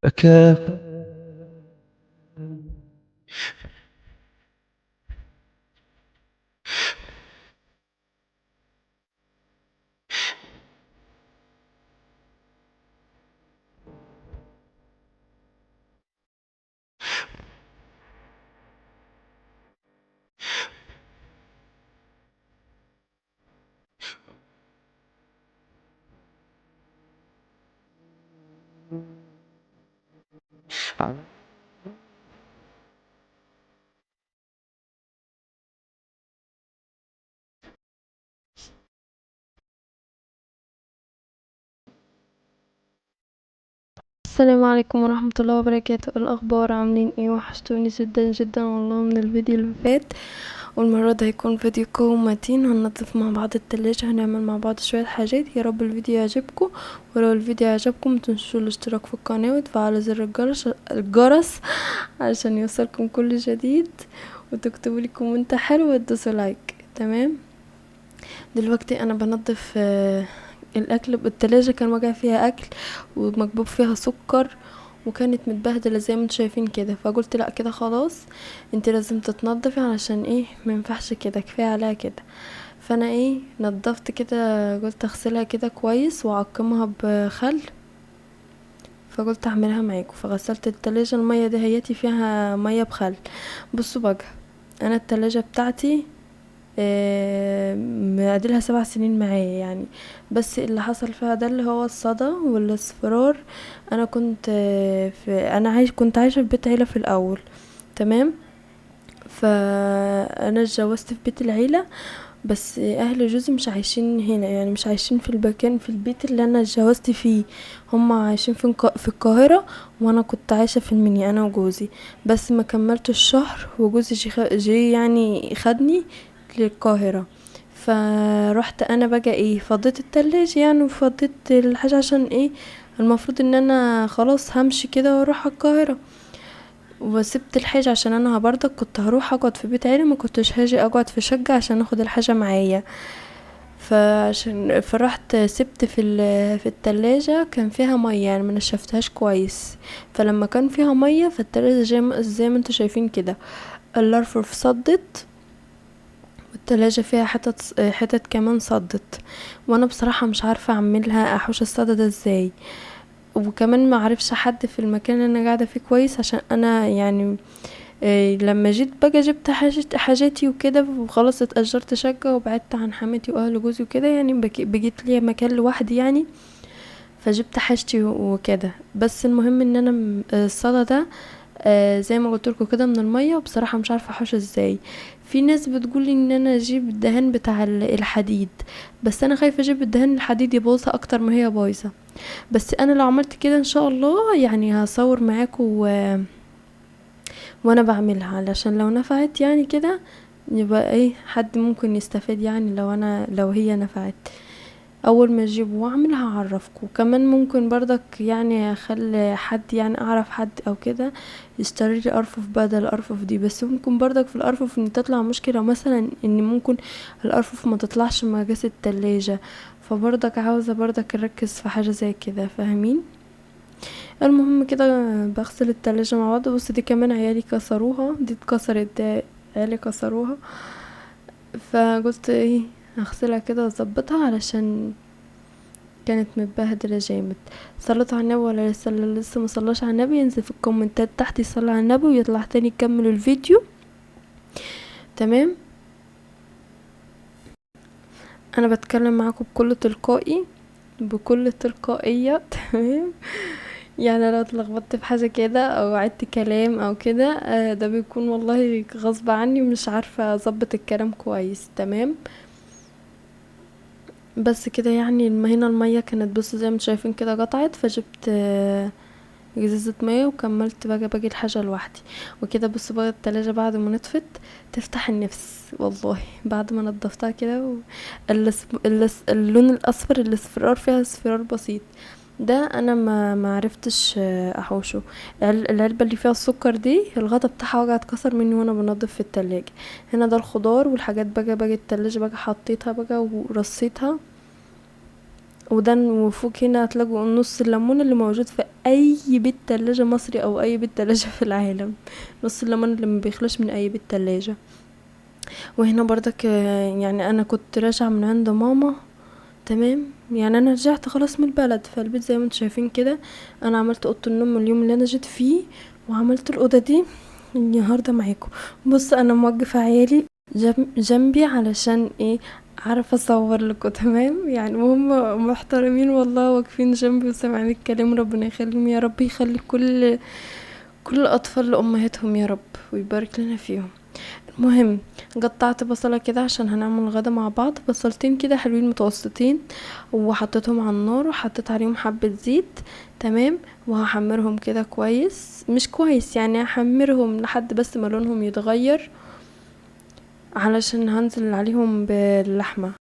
أكافأ. السلام عليكم ورحمة الله وبركاته. إيه الأخبار؟ عاملين ايه؟ وحشتوني جدا جدا والله من الفيديو اللي فات. والمرة ده هيكون فيديو قوي ومتين، هننضف مع بعض التلاجة، هنعمل مع بعض شوية حاجات. يا رب الفيديو يعجبكم، ولو الفيديو عجبكم متنسوش الاشتراك في القناة وتفعلوا زر الجرس علشان يوصلكم كل جديد، وتكتبوا لي كومنت حلو وتدوسوا لايك. تمام. دلوقتي انا بنضف الاكل. التلاجة كان واقع فيها اكل ومكبوب فيها سكر، وكانت متبهدله زي ما انتوا شايفين كده. فقلت لا كده خلاص، انت لازم تتنضفي علشان ايه، ما ينفعش كده، كفايه عليها كده. فانا ايه، نضفت كده، قلت اغسلها كده كويس واعقمها بخل. فقلت اعملها معاكم، فغسلت التلاجة. المية دي هياتي فيها مية بخل. بصوا بقى، انا التلاجة بتاعتي معدلها 7 سنين معايا يعني. بس اللي حصل فيها ده اللي هو الصدى والاصفرار. انا كنت كنت عايشة في بيت عيلة في الاول. تمام. فانا اتجوزت في بيت العيلة، بس اهل جوزي مش عايشين هنا، يعني مش عايشين في المكان في البيت اللي انا اتجوزت فيه. هم عايشين في القاهرة، وانا كنت عايشة في المنيا انا وجوزي. بس ما كملت الشهر وجوزي جي يعني خدني للقاهرة. فرحت انا بقى ايه، فضيت التلاجة يعني، وفضيت الحاجة عشان ايه، المفروض ان انا خلاص همشي كده واروح القاهرة. وسبت الحاجة عشان انا برضك كنت هروح اقعد في بيت عيلة، ما كنتش هاجي اقعد في شقة عشان اخد الحاجة معايا. فرحت سبت في التلاجة كان فيها مية، يعني ما نشفتهاش كويس. فلما كان فيها مية فالتلاجة زي ما انتوا شايفين كده، الارفف صدت، والتلاجة فيها حتت كمان صدت. وانا بصراحة مش عارفة اعملها، احوش الصدى ده ازاي. وكمان ما عرفش حد في المكان اللي انا قاعدة فيه كويس، عشان انا يعني لما جيت بقى جبت حاجاتي وكده، وخلاص اتأجرت شقة وبعدت عن حماتي واهل جوزي وكده، يعني بقيت لي مكان لوحدي يعني. فجبت حاجتي وكده. بس المهم ان انا الصدى ده زي ما قلت لكم كده من الميه، وبصراحه مش عارفه احوش ازاي. في ناس بتقول ان انا اجيب الدهان بتاع الحديد، بس انا خايفه اجيب الدهان الحديد يبوظها اكتر ما هي بايظه. بس انا لو عملت كده ان شاء الله يعني هصور معاكم وانا بعملها، علشان لو نفعت يعني كده، يبقى ايه، حد ممكن يستفاد يعني، لو هي نفعت. اول ما اجيبه واعمل هعرفكم. وكمان ممكن برضك يعني اخلي حد، يعني اعرف حد او كده يشتري لي ارفف بدل الارفف دي. بس ممكن برضك في الارفف ان تطلع مشكلة، مثلا ان ممكن الارفف ما تطلعش مقاس التلاجة. فبرضك عاوزة برضك اركز في حاجة زي كده، فاهمين؟ المهم كده بغسل التلاجة مع بعض. بص دي كمان عيالي كسروها، دي اتكسرت، دي عيالي كسروها. فقلت ايه، هغسلها كده واظبطها علشان كانت متبهدلة جامد. صليت على النبي ولا لسه؟ اللي لسه مصلاش على النبي ينزل في الكومنتات تحت يصلي على النبي ويطلع تاني يكمل الفيديو. تمام. انا بتكلم معاكم بكل تلقائي، بكل تلقائية تمام. يعني لو اتلخبطت في حاجة كده او عدت كلام او كده، ده بيكون والله غصب عني، مش عارفة اظبط الكلام كويس. تمام. بس كده يعني هنا المية كانت، بص زي ما انتوا شايفين كده قطعت، فجبت ازازة مية وكملت بقى باقي الحاجة لوحدي. وكده بص بقى التلاجة بعد ما نطفت تفتح النفس والله، بعد ما نضفتها كده اللون الاصفر، الاصفرار فيها اصفرار بسيط. ده انا ما عرفتش احوشه. العلبة اللي فيها السكر دي الغطا بتاعها وجع اتكسر مني وانا بنضف في التلاجة. هنا ده الخضار والحاجات بقى التلاجة بقى حطيتها بقى ورصيتها. وده وفوق هنا هتلاقوا نص الليمون اللي موجود في اي بيت تلاجة مصري او اي بيت تلاجة في العالم، نص الليمون اللي ما بيخلص من اي بيت تلاجة. وهنا برضك يعني انا كنت راجعة من عند ماما، تمام، يعني انا رجعت خلاص من البلد، فالبيت زي ما انتم شايفين كده. انا عملت اوضه النوم اليوم اللي انا جيت فيه، وعملت الاوضه دي النهارده معاكم. بص انا موقفه عيالي جنبي علشان ايه، عارفه اصور لكم تمام يعني، وهم محترمين والله واقفين جنبي وسامعين الكلام. ربنا يخليهم يا رب، يخلي كل الاطفال لامهاتهم يا رب، ويبارك لنا فيهم. المهم قطعت بصلة كده عشان هنعمل غدا مع بعض، بصلتين كده حلوين متوسطين، وحطيتهم على النار وحطيت عليهم حبة زيت، تمام. وهحمرهم كده كويس، مش كويس يعني، هحمرهم لحد بس ما لونهم يتغير، علشان هنزل عليهم باللحمة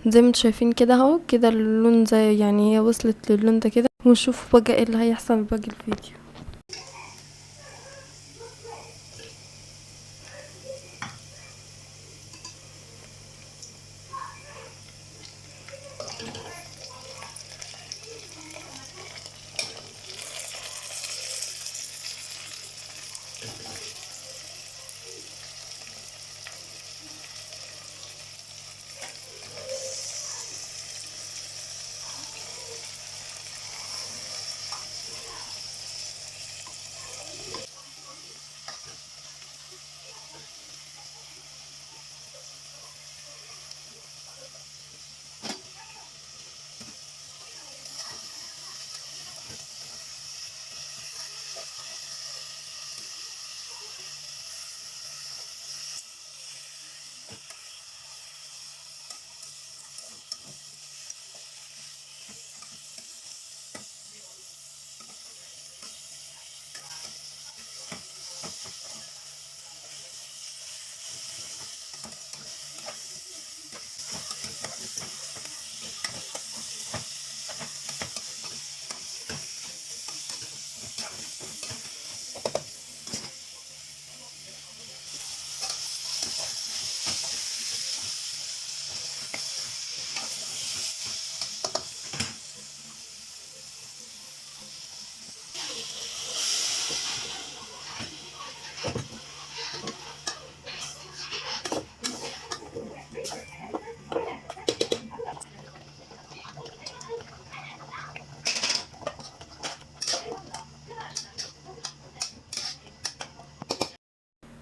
زي ما انتوا شايفين كده اهو. كده اللون زي يعني هي وصلت للون ده كده، ونشوف بقى ايه اللي هيحصل باقي الفيديو.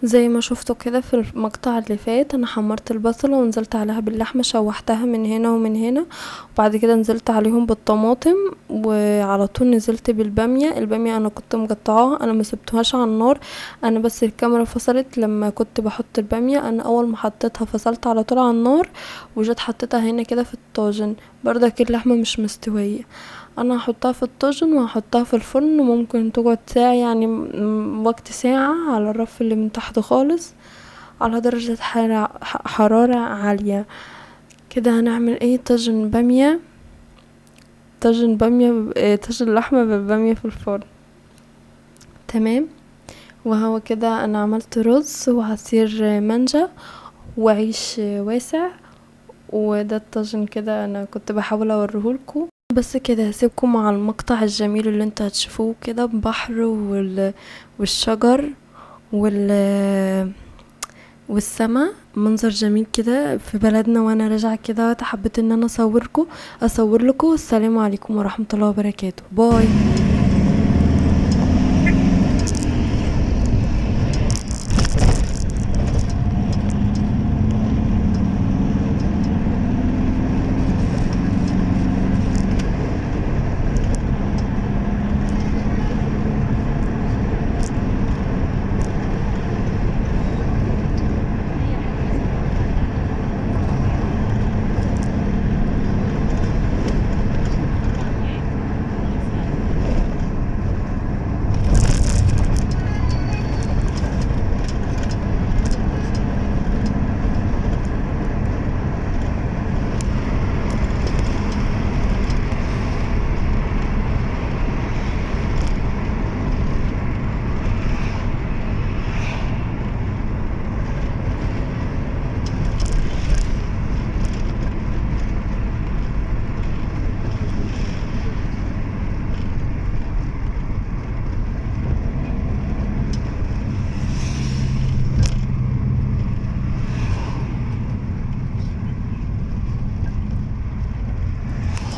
زي ما شفتوا كده في المقطع اللي فات، انا حمرت البصلة ونزلت عليها باللحمة، شوحتها من هنا ومن هنا، وبعد كده نزلت عليهم بالطماطم، وعلى طول نزلت بالبامية. البامية انا كنت مقطعاها، انا ما سبتهاش على النار، انا بس الكاميرا فصلت لما كنت بحط البامية. انا اول ما حطيتها فصلت على طول على النار، وجيت حطيتها هنا كده في الطاجن. برضك اللحمة مش مستوية، انا هحطها في الطاجن وهحطها في الفرن، ممكن تقعد ساعة يعني، وقت ساعة على الرف اللي من تحت خالص، على درجة حرارة عالية. كده هنعمل ايه، طاجن بامية، طاجن لحمة بالبامية في الفرن، تمام. وهو كده انا عملت رز وعصير مانجا وعيش واسع، وده الطاجن كده انا كنت بحاول اوريهولكوا. بس كده هسيبكم مع المقطع الجميل اللي انتوا هتشوفوه كده، بحر والشجر والسما، منظر جميل كده في بلدنا. وانا راجعه كده حبيت ان انا اصور لكم. السلام عليكم ورحمه الله وبركاته، باي.